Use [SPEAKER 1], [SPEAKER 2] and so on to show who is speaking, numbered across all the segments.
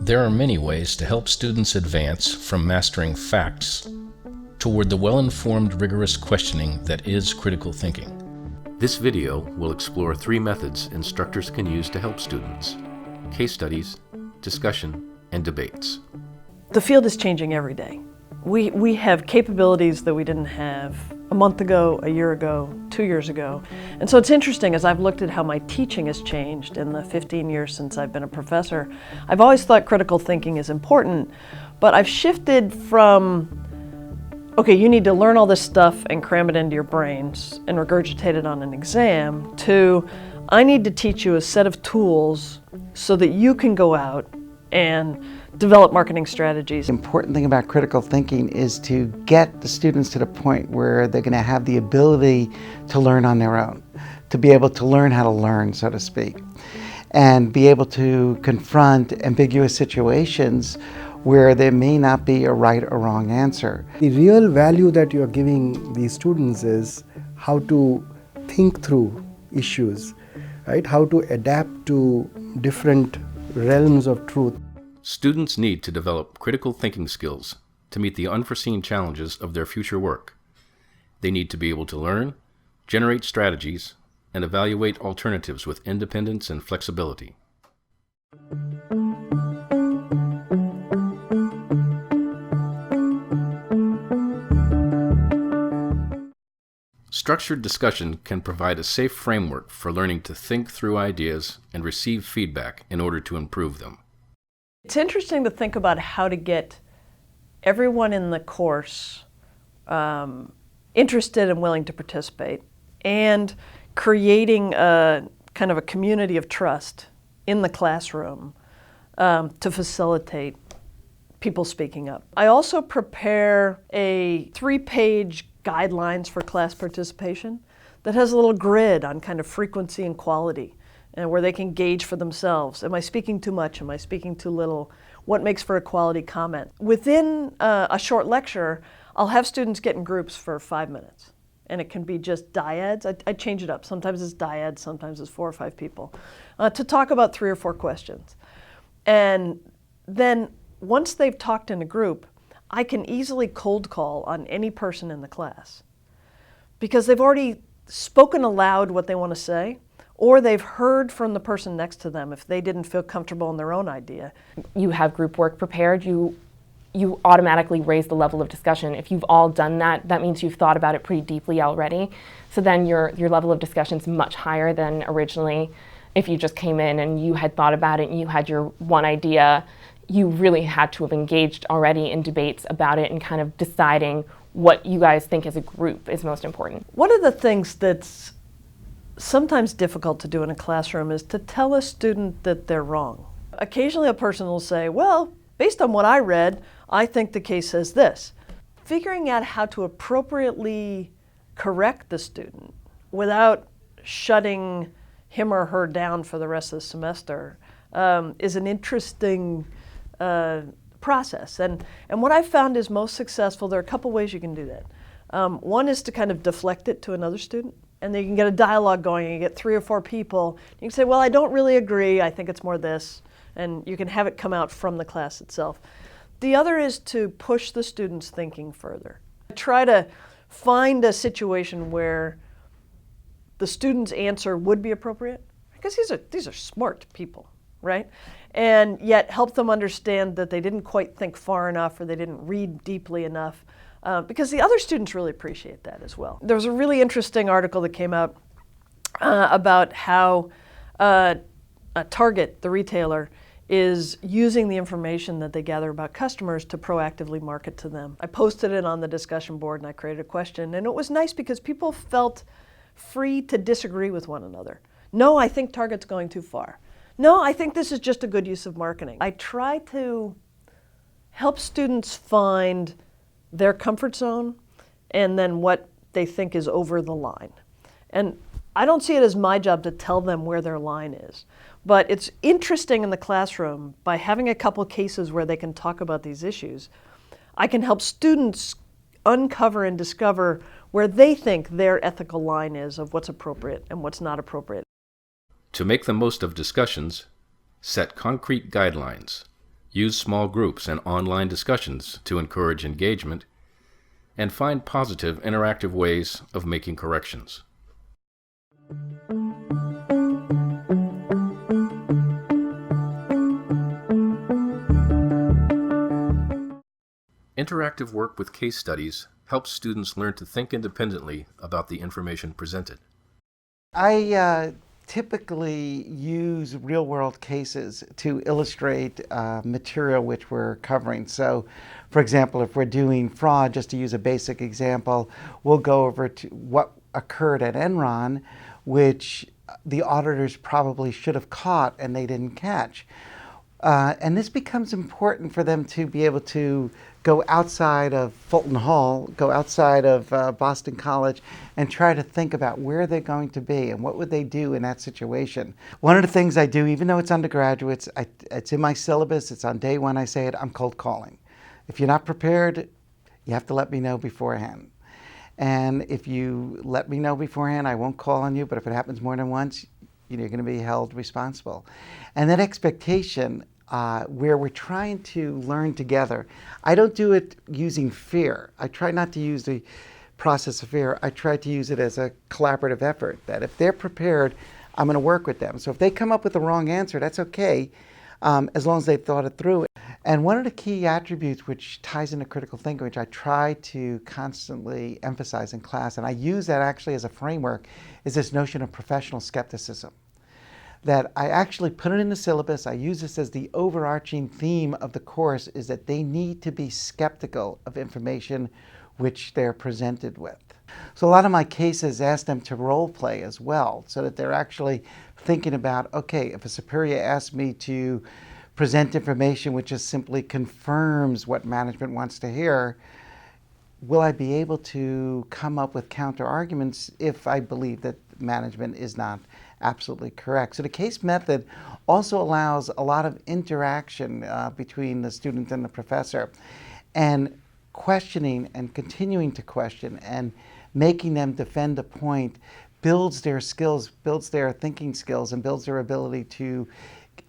[SPEAKER 1] There are many ways to help students advance from mastering facts toward the well-informed, rigorous questioning that is critical thinking.
[SPEAKER 2] This video will explore 3 methods instructors can use to help students: case studies, discussion, and debates.
[SPEAKER 3] The field is changing every day. We have capabilities that we didn't have a month ago, a year ago, 2 years ago. And so it's interesting, as I've looked at how my teaching has changed in the 15 years since I've been a professor, I've always thought critical thinking is important, but I've shifted from, okay, you need to learn all this stuff and cram it into your brains and regurgitate it on an exam, to, I need to teach you a set of tools so that you can go out and develop marketing strategies.
[SPEAKER 4] The important thing about critical thinking is to get the students to the point where they're going to have the ability to learn on their own, to be able to learn how to learn, so to speak, and be able to confront ambiguous situations where there may not be a right or wrong answer.
[SPEAKER 5] The real value that you're giving these students is how to think through issues, right? How to adapt to different realms of truth.
[SPEAKER 2] Students need to develop critical thinking skills to meet the unforeseen challenges of their future work. They need to be able to learn, generate strategies, and evaluate alternatives with independence and flexibility. Structured discussion can provide a safe framework for learning to think through ideas and receive feedback in order to improve them.
[SPEAKER 3] It's interesting to think about how to get everyone in the course interested and willing to participate, and creating a kind of a community of trust in the classroom to facilitate people speaking up. I also prepare a 3-page guidelines for class participation that has a little grid on kind of frequency and quality, and where they can gauge for themselves. Am I speaking too much? Am I speaking too little? What makes for a quality comment? Within a short lecture, I'll have students get in groups for 5 minutes. And it can be just dyads. I change it up. Sometimes it's dyads, sometimes it's 4 or 5 people, to talk about 3 or 4 questions. And then once they've talked in a group, I can easily cold call on any person in the class, because they've already spoken aloud what they want to say, or they've heard from the person next to them if they didn't feel comfortable in their own idea.
[SPEAKER 6] You have group work prepared, you automatically raise the level of discussion. If you've all done that, that means you've thought about it pretty deeply already. So then your level of discussion is much higher than originally. If you just came in and you had thought about it and you had your one idea, you really had to have engaged already in debates about it and kind of deciding what you guys think as a group is most important.
[SPEAKER 3] One of the things that's sometimes difficult to do in a classroom is to tell a student that they're wrong. Occasionally a person will say, well, based on what I read, I think the case says this. Figuring out how to appropriately correct the student without shutting him or her down for the rest of the semester is an interesting process. And what I've found is most successful, there are a couple ways you can do that. One is to kind of deflect it to another student, and then you can get a dialogue going, and you get 3 or 4 people. You can say, well, I don't really agree, I think it's more this, and you can have it come out from the class itself. The other is to push the students' thinking further. Try to find a situation where the student's answer would be appropriate, because these are smart people, right? And yet help them understand that they didn't quite think far enough, or they didn't read deeply enough, because the other students really appreciate that as well. There was a really interesting article that came out about how Target, the retailer, is using the information that they gather about customers to proactively market to them. I posted it on the discussion board and I created a question, and it was nice because people felt free to disagree with one another. No, I think Target's going too far. No, I think this is just a good use of marketing. I try to help students find their comfort zone and then what they think is over the line. And I don't see it as my job to tell them where their line is. But it's interesting in the classroom, by having a couple cases where they can talk about these issues, I can help students uncover and discover where they think their ethical line is of what's appropriate and what's not appropriate.
[SPEAKER 2] To make the most of discussions, set concrete guidelines. Use small groups and online discussions to encourage engagement, and find positive, interactive ways of making corrections. Interactive work with case studies helps students learn to think independently about the information presented.
[SPEAKER 4] I typically use real-world cases to illustrate material which we're covering. So, for example, if we're doing fraud, just to use a basic example, we'll go over to what occurred at Enron, which the auditors probably should have caught and they didn't catch. And this becomes important for them to be able to go outside of Fulton Hall, go outside of Boston College, and try to think about where they're going to be and what would they do in that situation. One of the things I do, even though it's undergraduates, it's in my syllabus, it's on day one, I say it, I'm cold calling. If you're not prepared, you have to let me know beforehand. And if you let me know beforehand, I won't call on you, but if it happens more than once, you're going to be held responsible. And that expectation, where we're trying to learn together. I don't do it using fear. I try not to use the process of fear. I try to use it as a collaborative effort, that if they're prepared, I'm going to work with them. So if they come up with the wrong answer, that's okay, as long as they've thought it through. And one of the key attributes which ties into critical thinking, which I try to constantly emphasize in class, and I use that actually as a framework, is this notion of professional skepticism. That I actually put it in the syllabus, I use this as the overarching theme of the course, is that they need to be skeptical of information which they're presented with. So a lot of my cases ask them to role play as well, so that they're actually thinking about, okay, if a superior asks me to present information which just simply confirms what management wants to hear, will I be able to come up with counter arguments if I believe that management is not absolutely correct? So the case method also allows a lot of interaction between the student and the professor, and questioning and continuing to question and making them defend a point builds their skills, builds their thinking skills, and builds their ability to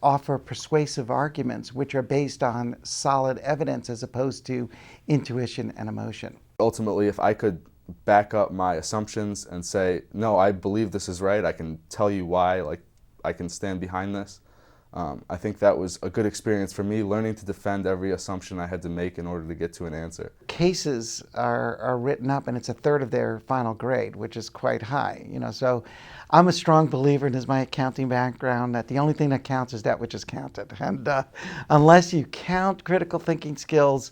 [SPEAKER 4] offer persuasive arguments which are based on solid evidence as opposed to intuition and emotion.
[SPEAKER 7] Ultimately, if I could back up my assumptions and say, no, I believe this is right, I can tell you why, like I can stand behind this. I think that was a good experience for me, learning to defend every assumption I had to make in order to get to an answer. Cases
[SPEAKER 4] are written up, and it's a third of their final grade, which is quite high. So I'm a strong believer, and as my accounting background, that the only thing that counts is that which is counted. And unless you count critical thinking skills,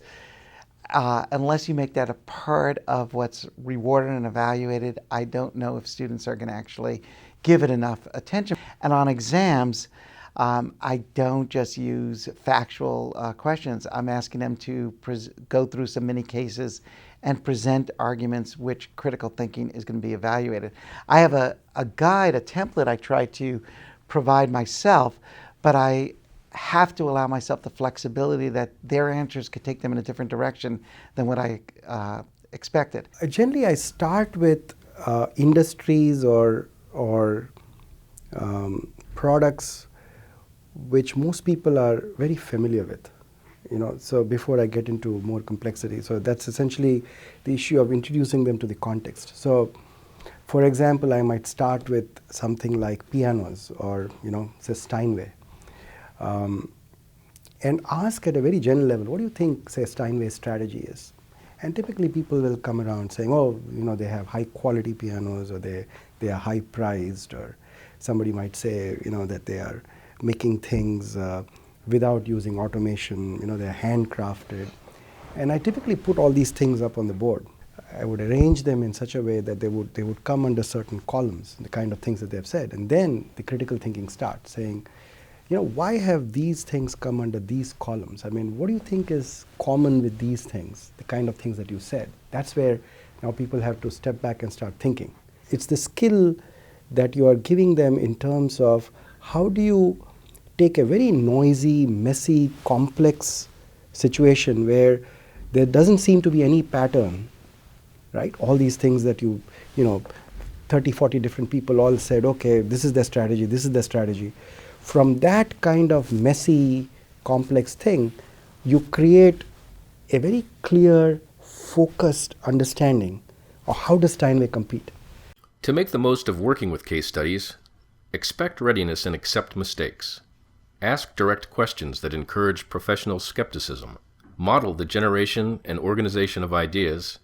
[SPEAKER 4] unless you make that a part of what's rewarded and evaluated, I don't know if students are going to actually give it enough attention. And on exams, I don't just use factual questions. I'm asking them to go through some mini cases and present arguments which critical thinking is going to be evaluated. I have a guide, a template I try to provide myself, but I have to allow myself the flexibility that their answers could take them in a different direction than what I expected.
[SPEAKER 5] Generally, I start with industries or products which most people are very familiar with. So before I get into more complexity, so that's essentially the issue of introducing them to the context. So, for example, I might start with something like pianos or, say Steinway. And ask at a very general level, what do you think, say, Steinway's strategy is? And typically people will come around saying, oh, they have high quality pianos, or they are high priced, or somebody might say, that they are making things without using automation, they're handcrafted. And I typically put all these things up on the board. I would arrange them in such a way that they would come under certain columns, the kind of things that they've said. And then the critical thinking starts, saying, why have these things come under these columns? I mean, what do you think is common with these things, the kind of things that you said? That's where now people have to step back and start thinking. It's the skill that you are giving them in terms of how do you take a very noisy, messy, complex situation where there doesn't seem to be any pattern, right? All these things that 30, 40 different people all said, okay, this is their strategy, this is their strategy. From that kind of messy complex thing, you create a very clear, focused understanding of how does Steinway compete.
[SPEAKER 2] To make the most of working with case studies, expect readiness and accept mistakes. Ask direct questions that encourage professional skepticism. Model the generation and organization of ideas,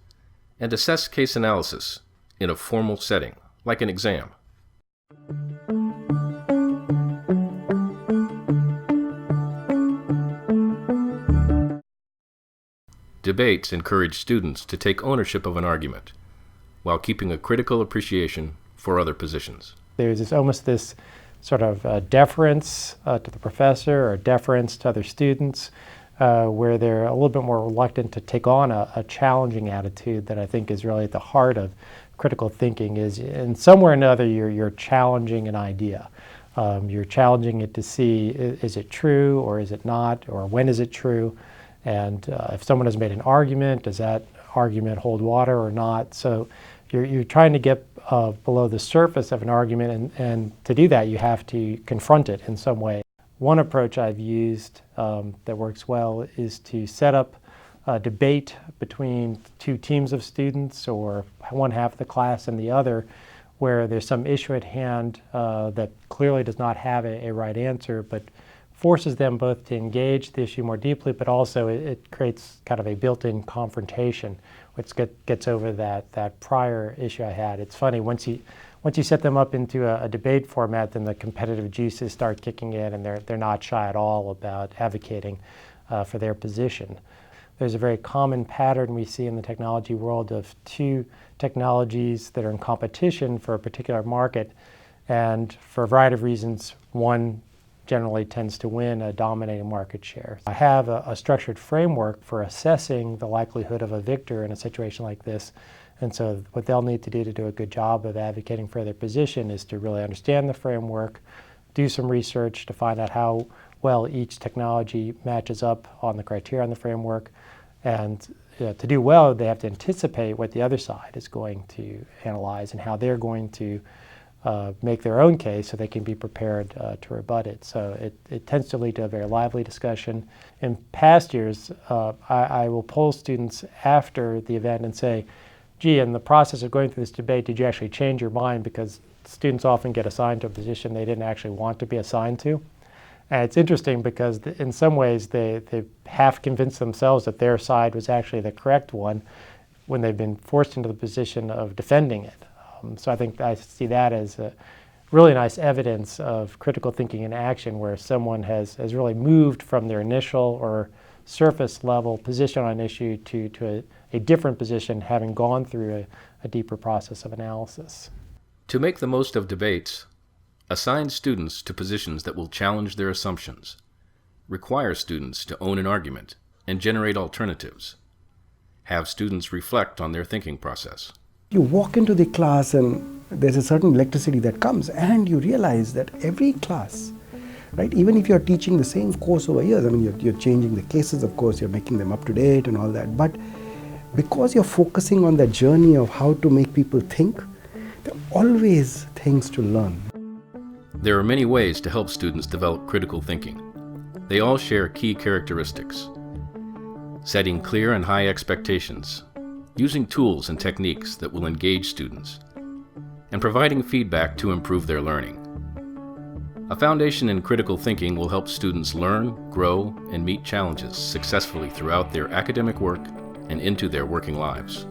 [SPEAKER 2] and assess case analysis in a formal setting, like an exam. Debates encourage students to take ownership of an argument, while keeping a critical appreciation for other positions.
[SPEAKER 8] There's almost this sort of deference to the professor or deference to other students where they're a little bit more reluctant to take on a challenging attitude that I think is really at the heart of critical thinking. Is in some way or another you're challenging an idea. You're challenging it to see is it true or is it not, or when is it true, and if someone has made an argument, does that argument hold water or not? So you're trying to get below the surface of an argument, and to do that you have to confront it in some way. One approach I've used that works well is to set up a debate between two teams of students, or one half of the class and the other, where there's some issue at hand that clearly does not have a right answer, but forces them both to engage the issue more deeply, but also it creates kind of a built-in confrontation, which gets over that prior issue I had. It's funny, once you set them up into a debate format, then the competitive juices start kicking in, and they're not shy at all about advocating for their position. There's a very common pattern we see in the technology world of two technologies that are in competition for a particular market, and for a variety of reasons, one generally tends to win a dominating market share. I have a structured framework for assessing the likelihood of a victor in a situation like this. And so what they'll need to do a good job of advocating for their position is to really understand the framework, do some research to find out how well each technology matches up on the criteria on the framework. And to do well, they have to anticipate what the other side is going to analyze and how they're going to make their own case so they can be prepared to rebut it. So it tends to lead to a very lively discussion. In past years, I will poll students after the event and say, gee, in the process of going through this debate, did you actually change your mind? Because students often get assigned to a position they didn't actually want to be assigned to. And it's interesting because in some ways they half convinced themselves that their side was actually the correct one when they've been forced into the position of defending it. So I think I see that as a really nice evidence of critical thinking in action, where someone has really moved from their initial or surface level position on an issue to a different position, having gone through a deeper process of analysis.
[SPEAKER 2] To make the most of debates, assign students to positions that will challenge their assumptions, require students to own an argument, and generate alternatives. Have students reflect on their thinking process.
[SPEAKER 5] You walk into the class and there's a certain electricity that comes, and you realize that every class, right, even if you're teaching the same course over years, I mean, you're changing the cases, of course, you're making them up to date and all that, but because you're focusing on that journey of how to make people think, there are always things to learn.
[SPEAKER 2] There are many ways to help students develop critical thinking. They all share key characteristics: setting clear and high expectations, using tools and techniques that will engage students, and providing feedback to improve their learning. A foundation in critical thinking will help students learn, grow, and meet challenges successfully throughout their academic work and into their working lives.